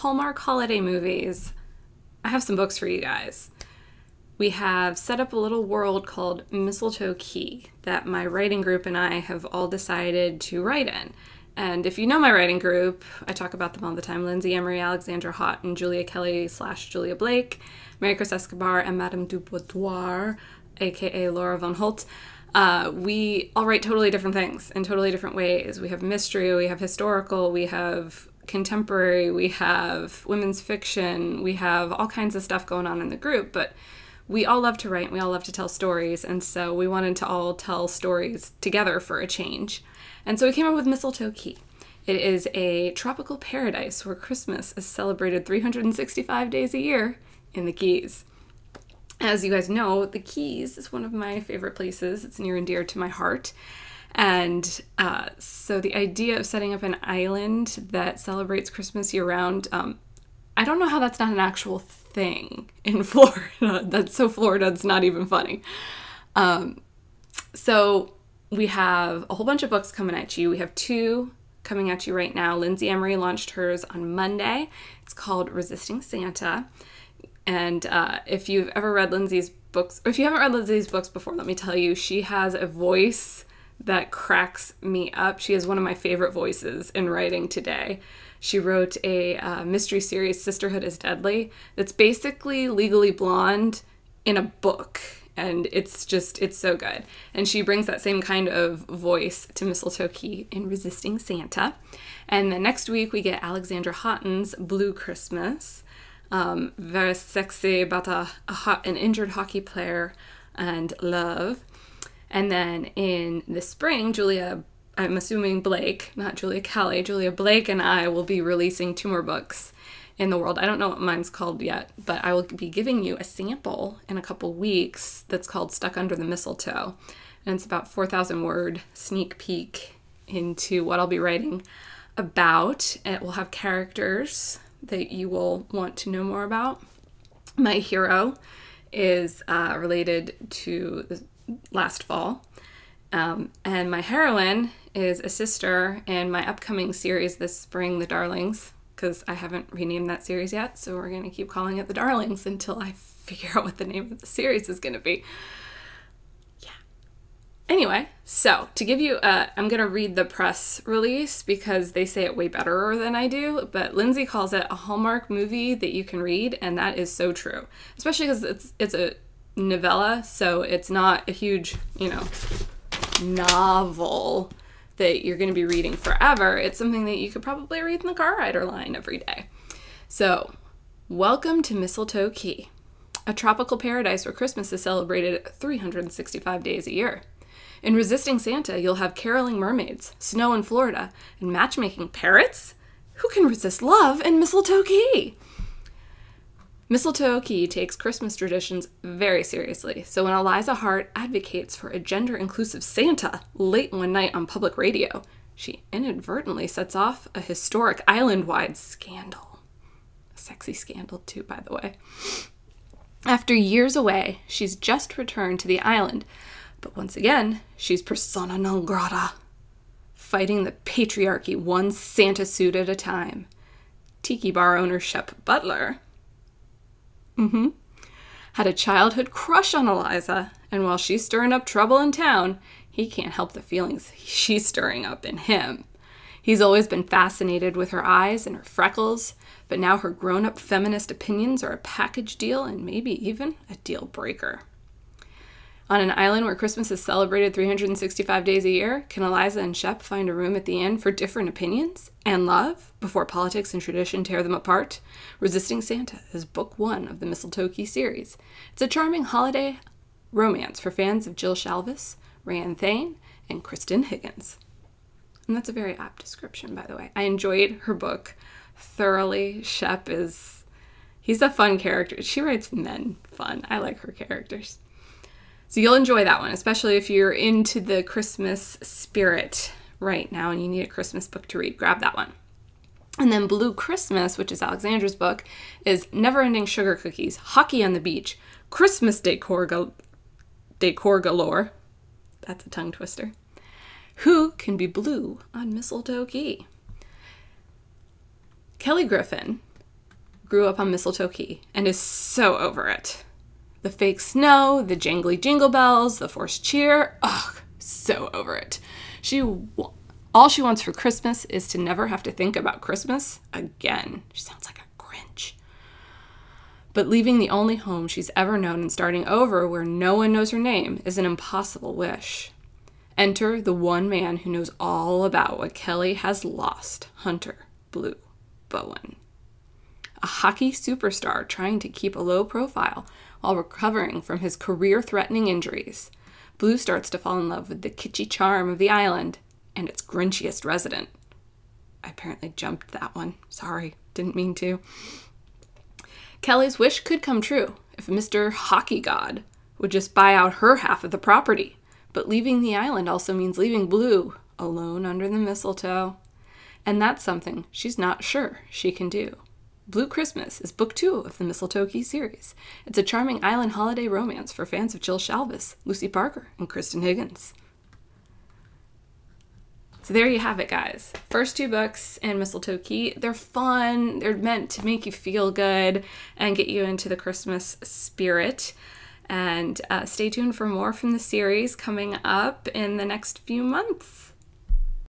Hallmark holiday movies, I have some books for you guys. We have set up a little world called Mistletoe Key that my writing group and I have all decided to write in. And if you know my writing group, I talk about them all the time. Lindsay Emery, Alexandra Haughton, Julia Kelly / Julia Blake, Mary Chris Escobar, and Madame Duboudoir, aka Laura Von Holt. We all write totally different things in totally different ways. We have mystery, we have historical, we have contemporary, we have women's fiction, we have all kinds of stuff going on in the group, but we all love to write and we all love to tell stories, and so we wanted to all tell stories together for a change. And so we came up with Mistletoe Key. It is a tropical paradise where Christmas is celebrated 365 days a year in the Keys. As you guys know, the Keys is one of my favorite places. It's near and dear to my heart. And so the idea of setting up an island that celebrates Christmas year-round, I don't know how that's not an actual thing in Florida. That's so Florida, it's not even funny. So we have a whole bunch of books coming at you. We have 2 coming at you right now. Lindsay Emery launched hers on Monday. It's called Resisting Santa. And if you've ever read Lindsay's books, or if you haven't read Lindsay's books before, let me tell you, she has a voice that cracks me up. She is one of my favorite voices in writing today. She wrote a mystery series, Sisterhood is Deadly, that's basically Legally Blonde in a book. And it's so good. And she brings that same kind of voice to Mistletoe Key in Resisting Santa. And then next week we get Alexandra Haughton's Blue Christmas. Very sexy about an injured hockey player and love. And then in the spring, I'm assuming Blake, not Julia Kelly, Julia Blake and I will be releasing 2 more books in the world. I don't know what mine's called yet, but I will be giving you a sample in a couple weeks that's called Stuck Under the Mistletoe. And it's about 4,000 word sneak peek into what I'll be writing about. It will have characters that you will want to know more about. My hero is related to the last fall. And my heroine is a sister in my upcoming series this spring, The Darlings, because I haven't renamed that series yet, so we're going to keep calling it The Darlings until I figure out what the name of the series is going to be. Yeah. Anyway, so to give you I'm going to read the press release because they say it way better than I do, but Lindsay calls it a Hallmark movie that you can read, and that is so true. Especially because it's a novella, so it's not a huge, novel that you're going to be reading forever. It's something that you could probably read in the car rider line every day. So, welcome to Mistletoe Key, a tropical paradise where Christmas is celebrated 365 days a year. In Resisting Santa, you'll have caroling mermaids, snow in Florida, and matchmaking parrots? Who can resist love in Mistletoe Key? Mistletoe Key takes Christmas traditions very seriously, so when Eliza Hart advocates for a gender-inclusive Santa late one night on public radio, she inadvertently sets off a historic island-wide scandal. A sexy scandal, too, by the way. After years away, she's just returned to the island, but once again, she's persona non grata, fighting the patriarchy one Santa suit at a time. Tiki bar owner Shep Butler had a childhood crush on Eliza, and while she's stirring up trouble in town, he can't help the feelings she's stirring up in him. He's always been fascinated with her eyes and her freckles, but now her grown-up feminist opinions are a package deal and maybe even a deal breaker. On an island where Christmas is celebrated 365 days a year, can Eliza and Shep find a room at the inn for different opinions and love before politics and tradition tear them apart? Resisting Santa is book 1 of the Mistletoe Key series. It's a charming holiday romance for fans of Jill Shalvis, Rayanne Thane, and Kristen Higgins. And that's a very apt description, by the way. I enjoyed her book thoroughly. Shep he's a fun character. She writes men fun. I like her characters. So you'll enjoy that one, especially if you're into the Christmas spirit right now and you need a Christmas book to read. Grab that one. And then Blue Christmas, which is Alexandra's book, is never-ending sugar cookies, hockey on the beach, Christmas decor galore. That's a tongue twister. Who can be blue on Mistletoe Key? Kelly Griffin grew up on Mistletoe Key and is so over it. The fake snow, the jangly jingle bells, the forced cheer. Ugh, so over it. All she wants for Christmas is to never have to think about Christmas again. She sounds like a Grinch. But leaving the only home she's ever known and starting over where no one knows her name is an impossible wish. Enter the one man who knows all about what Kelly has lost, Hunter Blue Bowen. A hockey superstar trying to keep a low profile while recovering from his career-threatening injuries. Blue starts to fall in love with the kitschy charm of the island and its grinchiest resident. I apparently jumped that one. Sorry, didn't mean to. Kelly's wish could come true if Mr. Hockey God would just buy out her half of the property. But leaving the island also means leaving Blue alone under the mistletoe. And that's something she's not sure she can do. Blue Christmas is book 2 of the Mistletoe Key series. It's a charming island holiday romance for fans of Jill Shalvis, Lucy Parker, and Kristen Higgins. So there you have it, guys. First 2 books in Mistletoe Key. They're fun. They're meant to make you feel good and get you into the Christmas spirit. And stay tuned for more from the series coming up in the next few months.